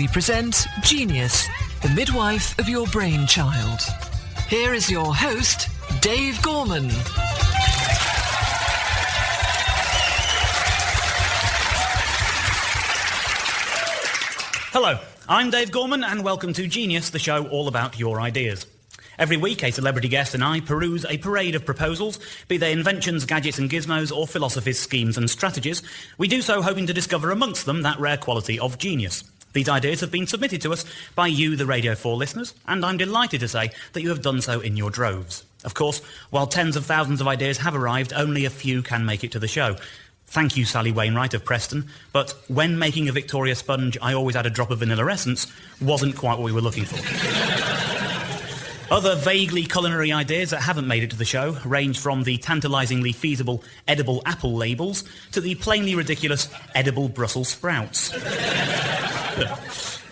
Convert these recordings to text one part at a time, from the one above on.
proudly present Genius, the midwife of your brainchild. Here is your host, Dave Gorman. Hello, I'm Dave Gorman and welcome to Genius, the show all about your ideas. Every week, a celebrity guest and I peruse a parade of proposals, be they inventions, gadgets and gizmos, or philosophies, schemes and strategies. We do so hoping to discover amongst them that rare quality of genius. These ideas have been submitted to us by you, the Radio 4 listeners, and I'm delighted to say that you have done so in your droves. Of course, while tens of thousands of ideas have arrived, only a few can make it to the show. Thank you, Sally Wainwright of Preston, but when making a Victoria sponge, I always add a drop of vanilla essence, wasn't quite what we were looking for. Other vaguely culinary ideas that haven't made it to the show range from the tantalisingly feasible edible apple labels to the plainly ridiculous edible Brussels sprouts.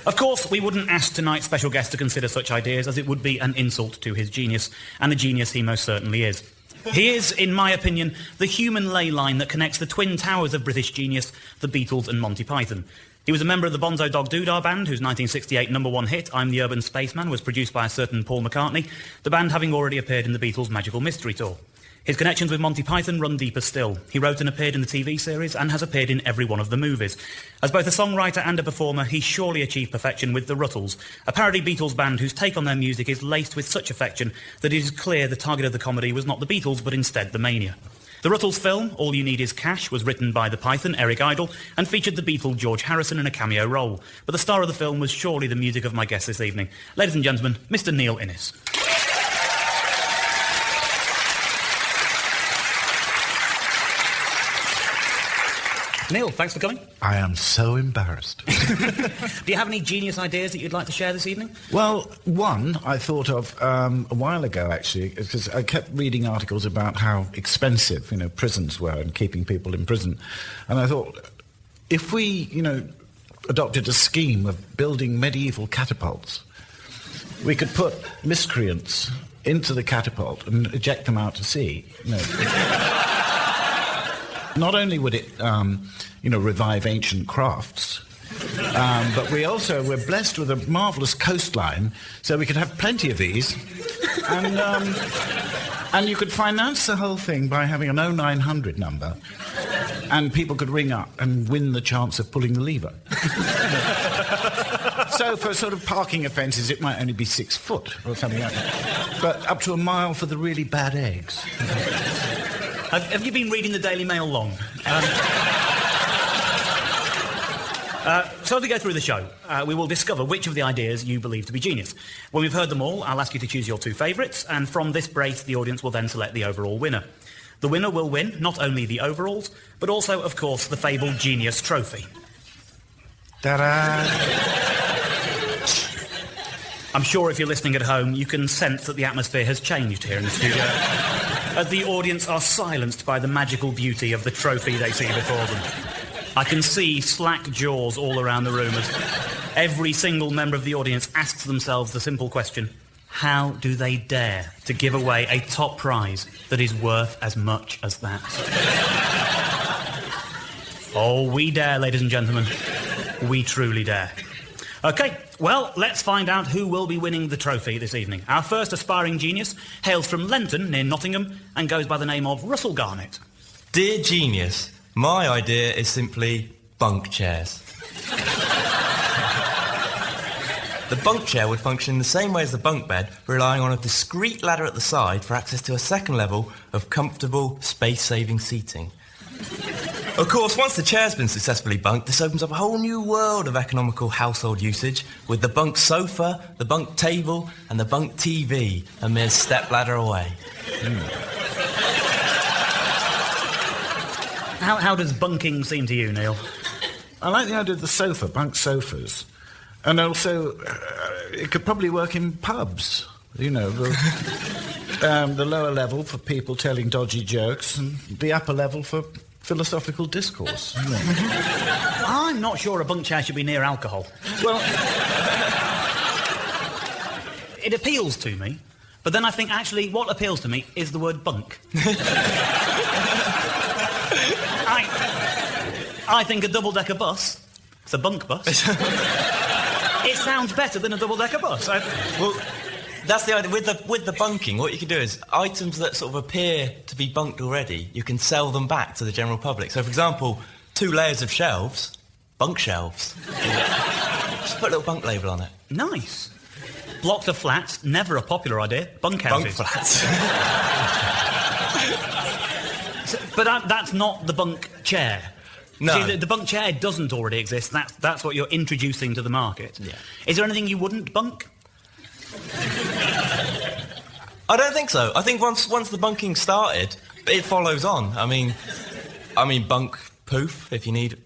Of course, we wouldn't ask tonight's special guest to consider such ideas, as it would be an insult to his genius, and a genius he most certainly is. He is, in my opinion, the human ley line that connects the twin towers of British genius, the Beatles and Monty Python. He was a member of the Bonzo Dog Doodah Band, whose 1968 #1 hit, I'm the Urban Spaceman, was produced by a certain Paul McCartney, the band having already appeared in the Beatles' Magical Mystery Tour. His connections with Monty Python run deeper still. He wrote and appeared in the TV series and has appeared in every one of the movies. As both a songwriter and a performer, he surely achieved perfection with the Ruttles, a parody Beatles band whose take on their music is laced with such affection that it is clear the target of the comedy was not the Beatles but instead the Mania. The Ruttles film, All You Need Is Cash, was written by the Python, Eric Idle, and featured the Beatle George Harrison in a cameo role. But the star of the film was surely the music of my guest this evening. Ladies and gentlemen, Mr. Neil Innes. Neil, thanks for coming. I am so embarrassed. Do you have any genius ideas that you'd like to share this evening? Well, one I thought of a while ago, actually, because I kept reading articles about how expensive, prisons were and keeping people in prison. And I thought, if we, adopted a scheme of building medieval catapults, we could put miscreants into the catapult and eject them out to sea. Not only would it, revive ancient crafts, but we're blessed with a marvellous coastline, so we could have plenty of these. And you could finance the whole thing by having an 0900 number, and people could ring up and win the chance of pulling the lever. So for sort of parking offences, it might only be 6 foot or something like that. But up to a mile for the really bad eggs. Have you been reading the Daily Mail long? So as we go through the show, we will discover which of the ideas you believe to be genius. When we've heard them all, I'll ask you to choose your 2 favourites, and from this brace, the audience will then select the overall winner. The winner will win not only the overalls, but also, of course, the fabled Genius Trophy. Ta-da! I'm sure if you're listening at home, you can sense that the atmosphere has changed here in the studio, as the audience are silenced by the magical beauty of the trophy they see before them. I can see slack jaws all around the room as every single member of the audience asks themselves the simple question, how do they dare to give away a top prize that is worth as much as that? Oh, we dare, ladies and gentlemen. We truly dare. OK, well, let's find out who will be winning the trophy this evening. Our first aspiring genius hails from Lenton, near Nottingham, and goes by the name of Russell Garnett. Dear genius, my idea is simply bunk chairs. The bunk chair would function in the same way as the bunk bed, relying on a discreet ladder at the side for access to a second level of comfortable, space-saving seating. Of course, once the chair's been successfully bunked, this opens up a whole new world of economical household usage, with the bunk sofa, the bunk table, and the bunk TV a mere stepladder away. How does bunking seem to you, Neil? I like the idea of the sofa, bunk sofas. And also, it could probably work in pubs, the lower level for people telling dodgy jokes, and the upper level for philosophical discourse. I'm not sure a bunk chair should be near alcohol. Well, it appeals to me, but then I think actually what appeals to me is the word bunk. I think a double-decker bus, it's a bunk bus. It sounds better than a double-decker bus. Well, that's the idea. With the bunking, what you can do is items that sort of appear to be bunked already, you can sell them back to the general public. So, for example, 2 layers of shelves, bunk shelves. Just put a little bunk label on it. Nice. Blocks of flats, never a popular idea. Bunkhouses. Bunk flats. But that's not the bunk chair. No. See, the bunk chair doesn't already exist. That's what you're introducing to the market. Yeah. Is there anything you wouldn't bunk? I don't think so. I think once the bunking started, it follows on. I mean, bunk poof if you need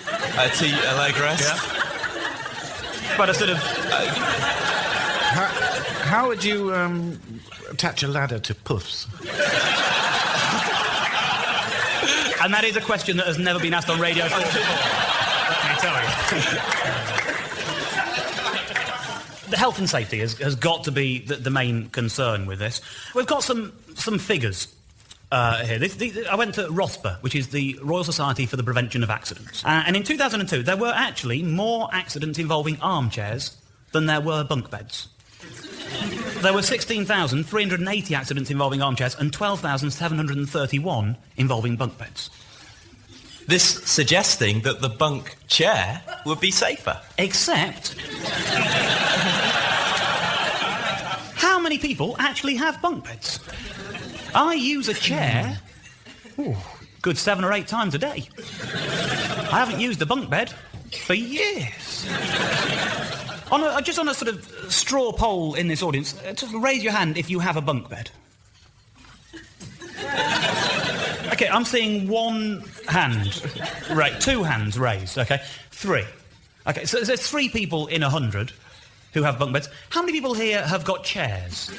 a leg rest. Yeah. But a sort of... How would you attach a ladder to puffs? And that is a question that has never been asked on radio before. Let me tell you. The health and safety has got to be the main concern with this. We've got some figures here. I went to ROSPA, which is the Royal Society for the Prevention of Accidents. And in 2002, there were actually more accidents involving armchairs than there were bunk beds. There were 16,380 accidents involving armchairs and 12,731 involving bunk beds. This suggesting that the bunk chair would be safer. Except... how many people actually have bunk beds? I use a chair... good 7 or 8 times a day. I haven't used a bunk bed for years. Just on a sort of straw poll in this audience, just raise your hand if you have a bunk bed. OK, I'm seeing 1 hand. Right, 2 hands raised, OK? 3. OK, so there's 3 people in 100 who have bunk beds. How many people here have got chairs?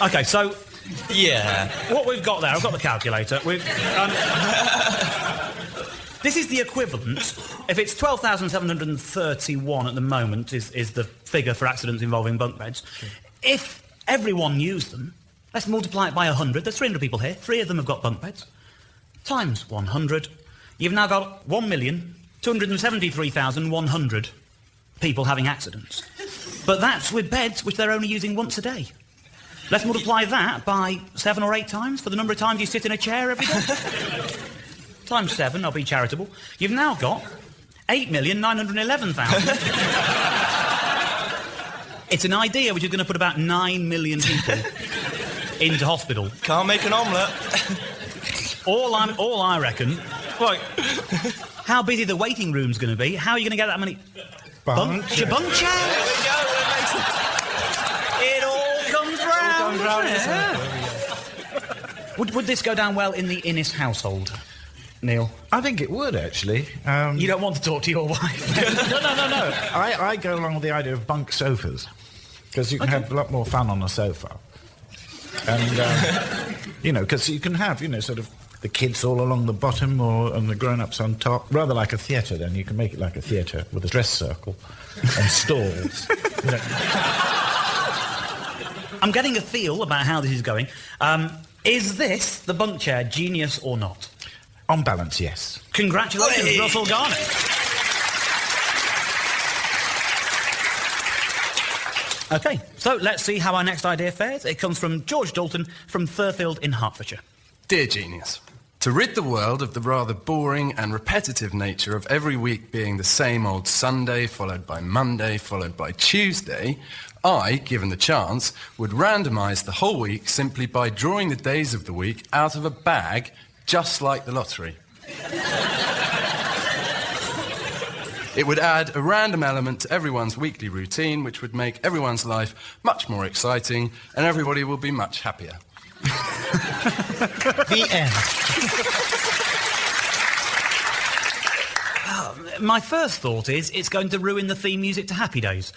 OK, so... yeah. What we've got there, I've got the calculator. This is the equivalent. If it's 12,731 at the moment is the figure for accidents involving bunk beds. Sure. If everyone used them, let's multiply it by 100. There's 300 people here. 3 of them have got bunk beds. Times 100. You've now got 1,273,100 people having accidents. But that's with beds which they're only using once a day. Let's multiply that by 7 or 8 times for the number of times you sit in a chair every day. Times 7, I'll be charitable. You've now got 8,911,000. It's an idea which is going to put about 9 million people into hospital. Can't make an omelette. All I reckon... Like, how busy the waiting room's going to be? How are you going to get that many... Bunk chairs? There we go. It all comes round. Would this go down well in the Innes household, Neil? I think it would, actually. You don't want to talk to your wife? No. I go along with the idea of bunk sofas, because you can have a lot more fun on a sofa. And, because you can have, sort of the kids all along the bottom and the grown-ups on top. Rather like a theatre, then. You can make it like a theatre with a dress circle and stalls. I'm getting a feel about how this is going. Is this the bunk chair genius or not? On balance, yes. Congratulations, Hey! Russell Garnett. OK, so let's see how our next idea fares. It comes from George Dalton from Thurfield in Hertfordshire. Dear Genius, to rid the world of the rather boring and repetitive nature of every week being the same old Sunday, followed by Monday, followed by Tuesday, I, given the chance, would randomise the whole week simply by drawing the days of the week out of a bag, just like the lottery. It would add a random element to everyone's weekly routine, which would make everyone's life much more exciting, and everybody will be much happier. The end. My first thought is it's going to ruin the theme music to Happy Days.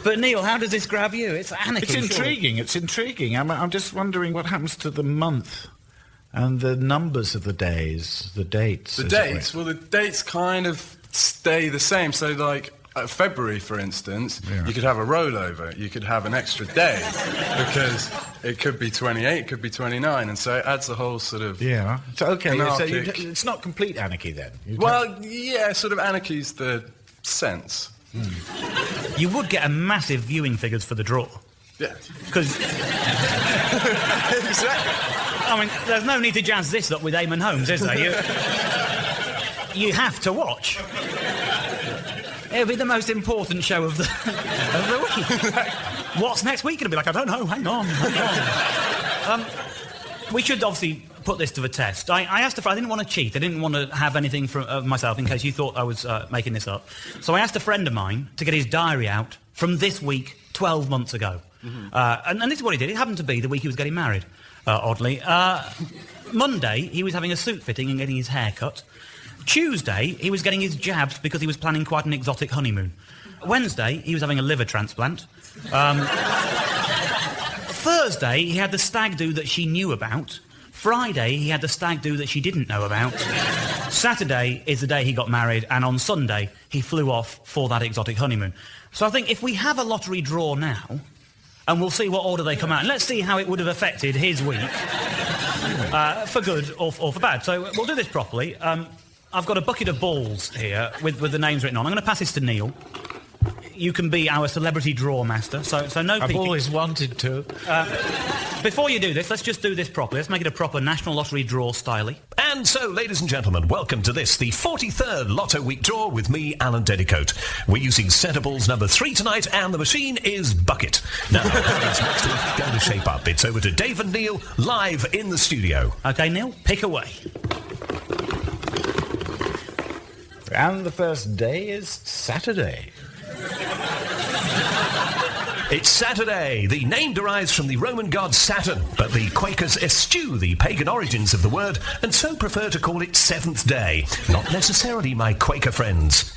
But Neil, how does this grab you? It's anarchy. It's intriguing. It's intriguing. I'm just wondering what happens to the month and the numbers of the days, the dates. The dates? Well, the dates kind of stay the same. So, like, February, for instance, you could have a rollover. You could have an extra day because It could be 28, it could be 29, and so it adds a whole sort of... Yeah. So, okay, so anarchic- it's not complete anarchy then? Well, yeah, sort of anarchy's the sense. You would get a massive viewing figures for the draw. Yeah. Because... Exactly. I mean, there's no need to jazz this up with Eamon Holmes, is there? You have to watch. It'll be the most important show of the week. What's next week going to be like? I don't know. Hang on. We should obviously put this to the test. I asked a friend. I didn't want to cheat. I didn't want to have anything from myself in case you thought I was making this up. So I asked a friend of mine to get his diary out from this week, 12 months ago. Mm-hmm. And this is what he did. It happened to be the week he was getting married, oddly. Monday, he was having a suit fitting and getting his hair cut. Tuesday, he was getting his jabs because he was planning quite an exotic honeymoon. Wednesday, he was having a liver transplant. Thursday, he had the stag do that she knew about. Friday, he had the stag do that she didn't know about. Saturday is the day he got married, and on Sunday, he flew off for that exotic honeymoon. So I think if we have a lottery draw now, and we'll see what order they come out, and let's see how it would have affected his week, for good or for bad. So we'll do this properly. I've got a bucket of balls here with the names written on. I'm going to pass this to Neil. You can be our celebrity draw master, so no I've peeking. always wanted to. Before you do this, let's just do this properly. Let's make it a proper National Lottery draw style. And so, ladies and gentlemen, welcome to this, the 43rd Lotto Week draw with me, Alan Dedicoat. We're using centre balls number 3 tonight, and the machine is Bucket. Now, how is next week going to shape up? It's over to Dave and Neil, live in the studio. OK, Neil, pick away. And the first day is Saturday. It's Saturday. The name derives from the Roman god Saturn, but the Quakers eschew the pagan origins of the word and so prefer to call it Seventh Day. Not necessarily, my Quaker friends.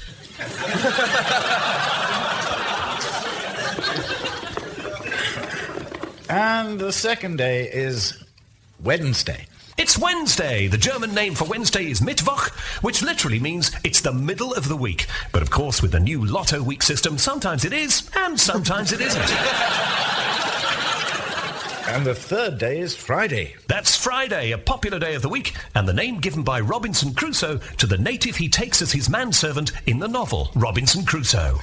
And the second day is Wednesday. It's Wednesday. The German name for Wednesday is Mittwoch, which literally means it's the middle of the week. But of course, with the new Lotto Week system, sometimes it is, and sometimes it isn't. And the third day is Friday. That's Friday, a popular day of the week, and the name given by Robinson Crusoe to the native he takes as his manservant in the novel Robinson Crusoe.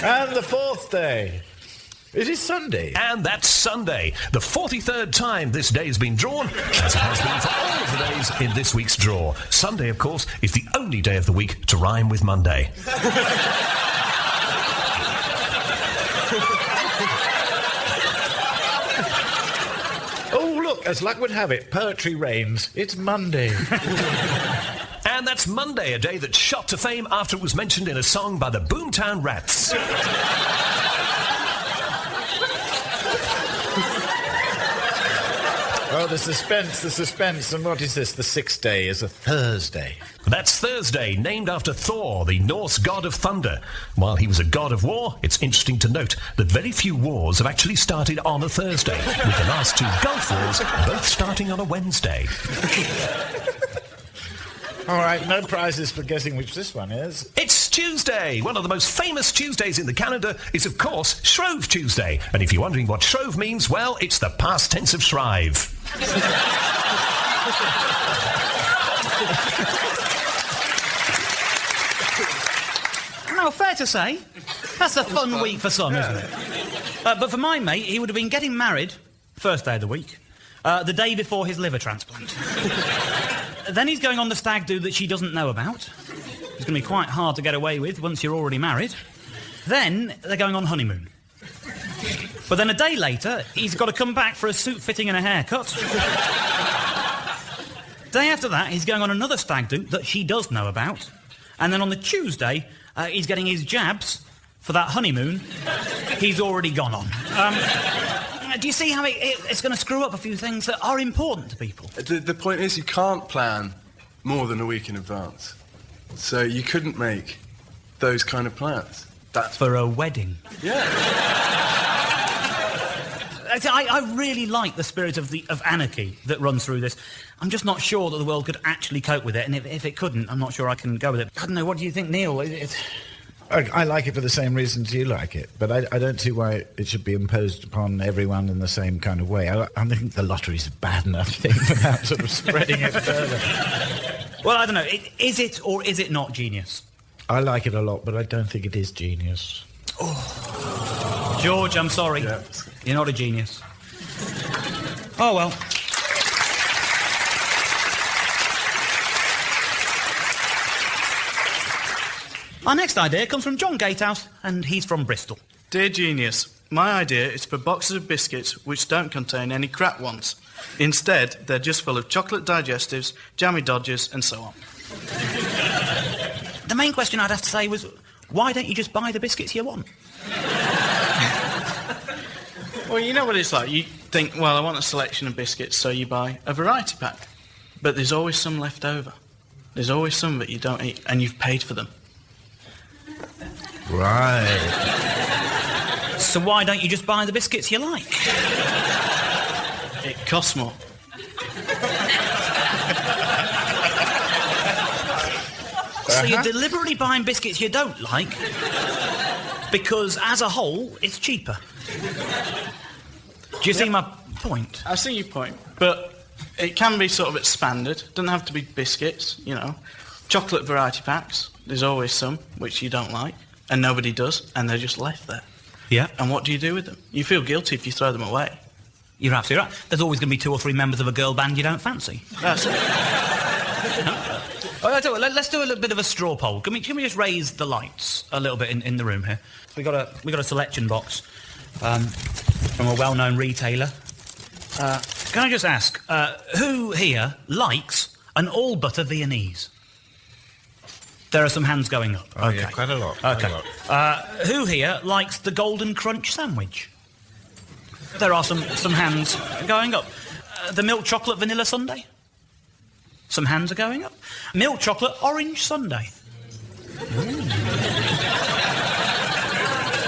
And the fourth day. It is Sunday. And that's Sunday, the 43rd time this day has been drawn, as it has been for all of the days in this week's draw. Sunday, of course, is the only day of the week to rhyme with Monday. Oh, look, as luck would have it, poetry reigns. It's Monday. And that's Monday, a day that shot to fame after it was mentioned in a song by the Boomtown Rats. Oh, the suspense. And what is this? The sixth day is a Thursday. That's Thursday, named after Thor, the Norse god of thunder. While he was a god of war, it's interesting to note that very few wars have actually started on a Thursday, with the last 2 Gulf Wars both starting on a Wednesday. All right, no prizes for guessing which this one is. It's Tuesday. One of the most famous Tuesdays in the calendar is, of course, Shrove Tuesday. And if you're wondering what Shrove means, well, it's the past tense of shrive. Now, fair to say, that's a fun week for some, isn't it? But for my mate, he would have been getting married, first day of the week, the day before his liver transplant. Then he's going on the stag do that she doesn't know about. It's going to be quite hard to get away with once you're already married. Then they're going on honeymoon. But then a day later, he's got to come back for a suit fitting and a haircut. Day after that, he's going on another stag do that she does know about. And then on the Tuesday, he's getting his jabs for that honeymoon he's already gone on. Do you see how it's going to screw up a few things that are important to people? The point is, you can't plan more than a week in advance. So you couldn't make those kind of plans. That's For a wedding. Yeah. I really like the spirit of anarchy that runs through this. I'm just not sure that the world could actually cope with it, and if it couldn't, I'm not sure I can go with it. I don't know, what do you think, Neil? I like it for the same reasons you like it, but I don't see why it should be imposed upon everyone in the same kind of way. I think the lottery's a bad enough thing without sort of spreading it further. Well, I don't know. Is it or is it not genius? I like it a lot, but I don't think it is genius. Oh. George, I'm sorry. Yeah. You're not a genius. Oh, well. Our next idea comes from John Gatehouse, and he's from Bristol. Dear Genius, my idea is for boxes of biscuits which don't contain any crap ones. Instead, they're just full of chocolate digestives, jammy dodgers, and so on. The main question I'd have to say was, why don't you just buy the biscuits you want? Well, you know what it's like. You think, well, I want a selection of biscuits, so you buy a variety pack. But there's always some left over. There's always some that you don't eat, and you've paid for them. Right. So why don't you just buy the biscuits you like? It costs more. So you're deliberately buying biscuits you don't like because, as a whole, it's cheaper. Do you see my point? I see your point, but it can be sort of expanded. Doesn't have to be biscuits, you know. Chocolate variety packs, there's always some which you don't like, and nobody does, and they're just left there. Yeah. And what do you do with them? You feel guilty if you throw them away. You're absolutely right. There's always going to be 2 or 3 members of a girl band you don't fancy. That's it. Oh, let's do a little bit of a straw poll. Can we just raise the lights a little bit in the room here? We got a selection box from a well-known retailer. Can I just ask, who here likes an all-butter Viennese? There are some hands going up. Oh, okay. yeah, quite a lot. Okay. Who here likes the Golden Crunch sandwich? There are some hands going up. The milk chocolate vanilla sundae? Some hands are going up. Milk chocolate orange sundae.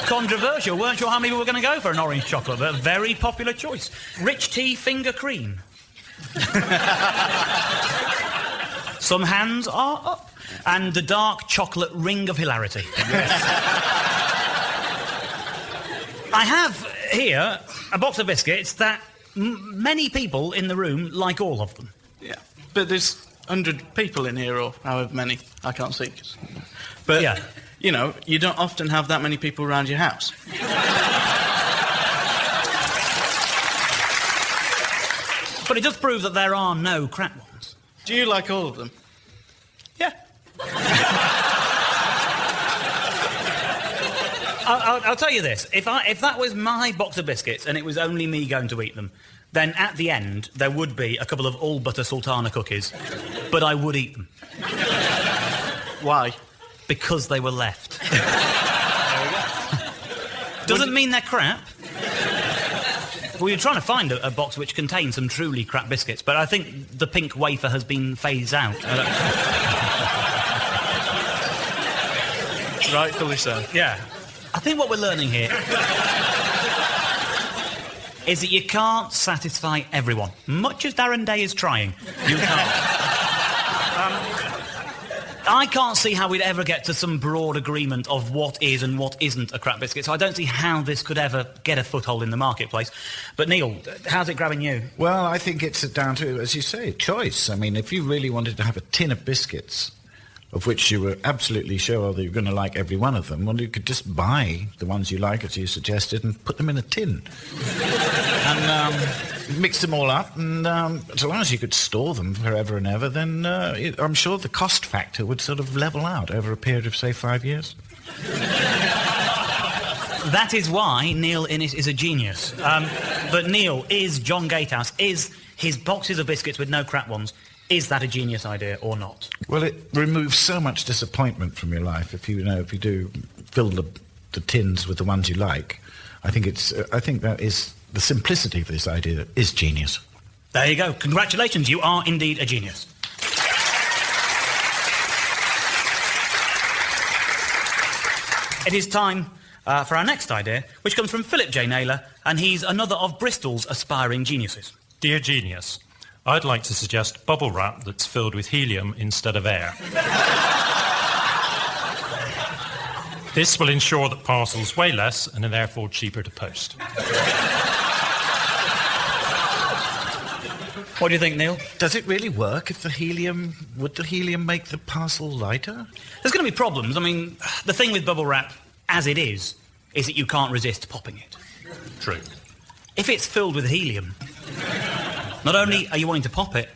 Controversial. Weren't sure how many were going to go for an orange chocolate, but a very popular choice. Rich tea finger cream. Some hands are up. And the dark chocolate ring of hilarity. Yes. I have here a box of biscuits that many people in the room like all of them. Yeah. But there's 100 people in here, or however many. I can't see. But, yeah. You know, you don't often have that many people around your house. But it does prove that there are no crap ones. Do you like all of them? Yeah. I'll tell you this. If that was my box of biscuits and it was only me going to eat them, then at the end there would be a couple of all-butter sultana cookies, but I would eat them. Why? Because they were left. Doesn't mean they're crap. We were trying to find a box which contains some truly crap biscuits, but I think the pink wafer has been phased out. Rightfully so. Yeah. I think what we're learning here is that you can't satisfy everyone. Much as Darren Day is trying, you can't. I can't see how we'd ever get to some broad agreement of what is and what isn't a crap biscuit, so I don't see how this could ever get a foothold in the marketplace. But Neil, how's it grabbing you? Well, I think it's down to, as you say, choice. I mean, if you really wanted to have a tin of biscuits, of which you were absolutely sure that you're going to like every one of them, well, you could just buy the ones you like, as you suggested, and put them in a tin. And mix them all up, and so long as you could store them forever and ever, then I'm sure the cost factor would sort of level out over a period of, say, 5 years. That is why Neil Innes is a genius. But Neil, is John Gatehouse, is his boxes of biscuits with no crap ones, is that a genius idea or not? Well, it removes so much disappointment from your life if you do fill the tins with the ones you like. I think that is the simplicity of this idea that is genius. There you go. Congratulations, you are indeed a genius. It is time for our next idea, which comes from Philip J Naylor, and he's another of Bristol's aspiring geniuses. Dear genius, I'd like to suggest bubble wrap that's filled with helium instead of air. This will ensure that parcels weigh less and are therefore cheaper to post. What do you think, Neil? Does it really work if would the helium make the parcel lighter? There's going to be problems. I mean, the thing with bubble wrap, as it is that you can't resist popping it. True. If it's filled with helium, not only are you wanting to pop it,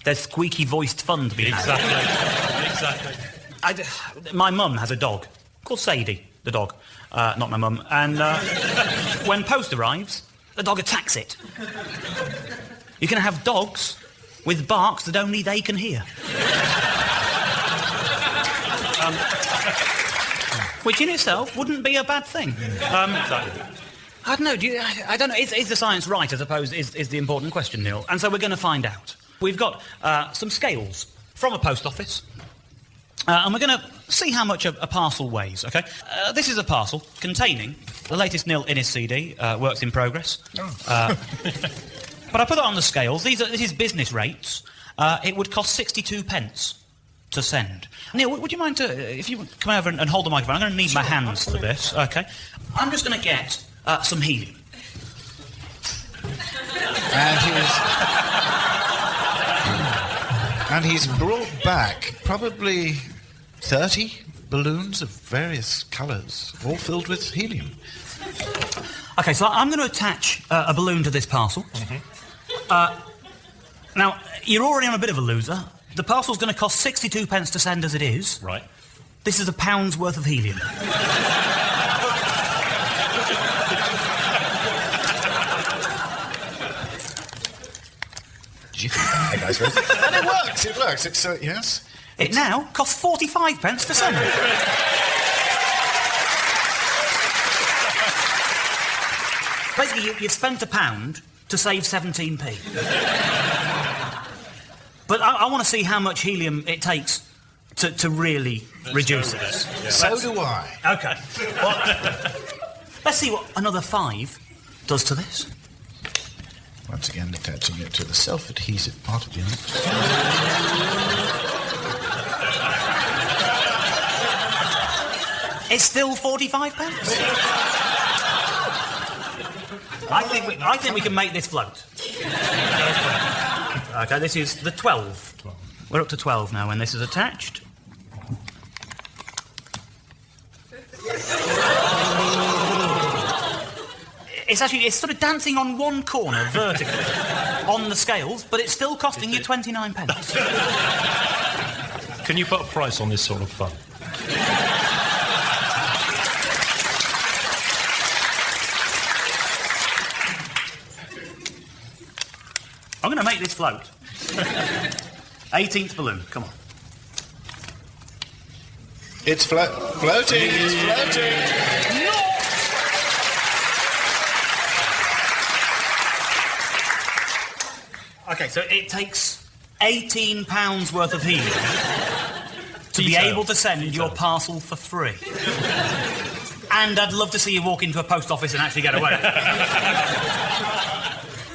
there's squeaky-voiced fun to be had. Exactly. My mum has a dog called Sadie, the dog, not my mum. And when post arrives, the dog attacks it. You can have dogs with barks that only they can hear. Which in itself wouldn't be a bad thing. I don't know. I don't know. Is the science right, I suppose, is the important question, Neil. And so we're going to find out. We've got some scales from a post office. And we're going to see how much a parcel weighs, OK? This is a parcel containing the latest Neil Innes CD, Works in Progress. But I put it on the scales. This is business rates. It would cost 62 pence to send. Neil, would you mind if you come over and hold the microphone? I'm going to need my hands for this, OK? I'm just going to get some helium. And he's brought back probably 30 balloons of various colours, all filled with helium. OK, so I'm going to attach a balloon to this parcel. Now, you're already on a bit of a loser. The parcel's going to cost 62 pence to send as it is. Right. This is a £1's worth of helium. And it works. It's yes. It now costs 45 pence to send. Basically, you've spent £1 to save 17p. But I want to see how much helium it takes to really reduce this. Yeah. So do I. OK. Well, let's see what another 5 does to this. Once again, attaching it to the self-adhesive part of the unit. It's still 45 pence. I think we can make this float. OK, this is the 12. We're up to 12 now when this is attached. It's sort of dancing on one corner vertically on the scales, but it's still costing you 29 pence. Can you put a price on this sort of fun? I'm going to make this float. 18th balloon, come on. It's floating. It's floating. No! OK, so it takes £18 worth of helium to be able to send your parcel for free. And I'd love to see you walk into a post office and actually get away.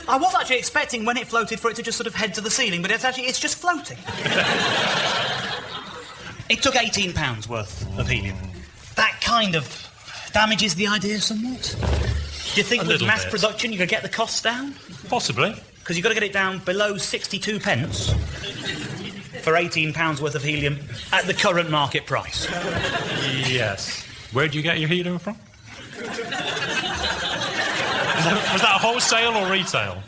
I was actually expecting when it floated for it to just sort of head to the ceiling, but it's just floating. It took £18 worth of helium. That kind of damages the idea somewhat. Do you think with mass production you could get the costs down? Possibly. Because you've got to get it down below 62 pence for £18 worth of helium at the current market price. Yes. Where do you get your helium from? Was that wholesale or retail?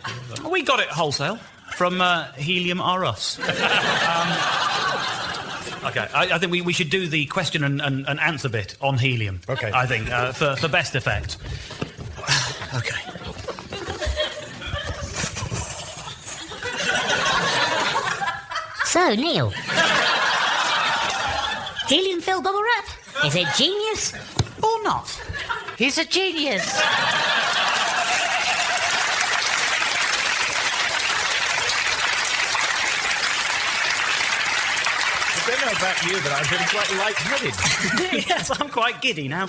We got it wholesale from Helium R Us. OK, I think we should do the question and answer bit on helium. OK. I think, for best effect. OK. So, Neil. Helium-filled bubble wrap? Is it genius? Or not? He's a genius. I don't know about you, but I'm feeling quite light-headed. Yes, I'm quite giddy now.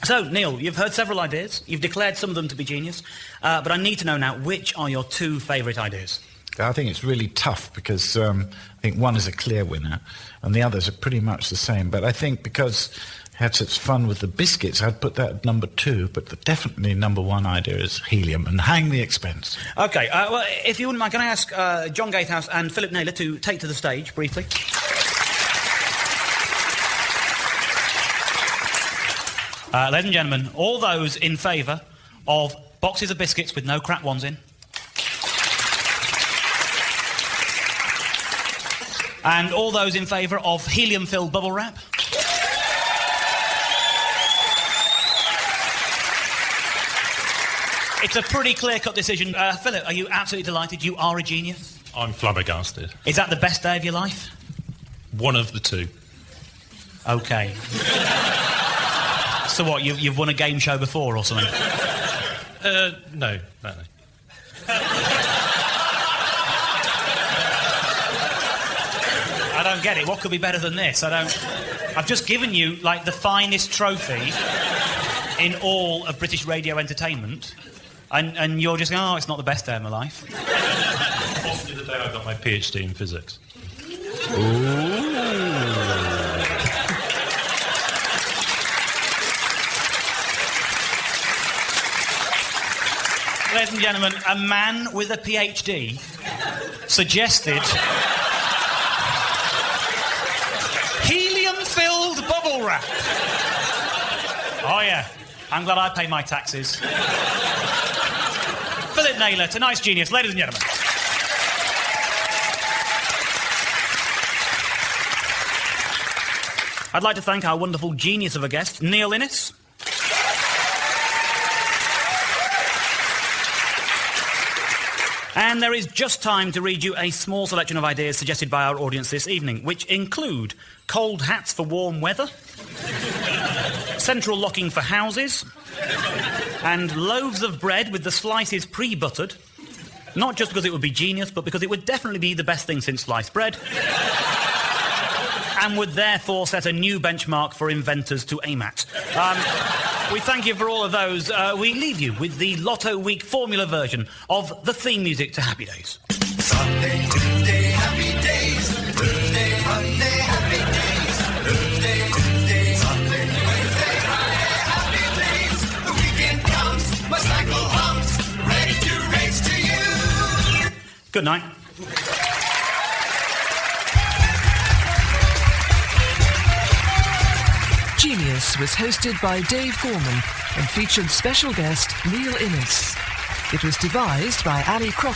So, Neil, you've heard several ideas. You've declared some of them to be genius. But I need to know now, which are your 2 favourite ideas? I think it's really tough because I think one is a clear winner and the others are pretty much the same. But I think because had such fun with the biscuits, I'd put that at number 2, but the definitely number 1 idea is helium, and hang the expense. OK, well, if you wouldn't mind, can I ask John Gatehouse and Philip Naylor to take to the stage, briefly? Ladies and gentlemen, all those in favour of boxes of biscuits with no crap ones in. And all those in favour of helium-filled bubble wrap. It's a pretty clear-cut decision. Philip, are you absolutely delighted? You are a genius. I'm flabbergasted. Is that the best day of your life? One of the two. OK. So what, you've won a game show before or something? No. I don't get it. What could be better than this? I've just given you, like, the finest trophy in all of British radio entertainment, and you're just going, oh, it's not the best day of my life. Possibly the day I got my PhD in physics. Ladies and gentlemen, a man with a PhD suggested helium-filled bubble wrap. Oh, yeah. I'm glad I pay my taxes. Philip Naylor, tonight's genius, ladies and gentlemen. I'd like to thank our wonderful genius of a guest, Neil Innes. And there is just time to read you a small selection of ideas suggested by our audience this evening, which include cold hats for warm weather, central locking for houses, and loaves of bread with the slices pre-buttered, not just because it would be genius, but because it would definitely be the best thing since sliced bread, and would therefore set a new benchmark for inventors to aim at. We thank you for all of those. We leave you with the Lotto Week formula version of the theme music to Happy Days. Sunday, Tuesday, happy days. Thursday, Monday, happy days. Thursday, Tuesday, Sunday, Wednesday, Friday, happy days. The weekend comes, my cycle hums, ready to race to you. Good night. Genius was hosted by Dave Gorman and featured special guest Neil Innes. It was devised by Ali Crocker.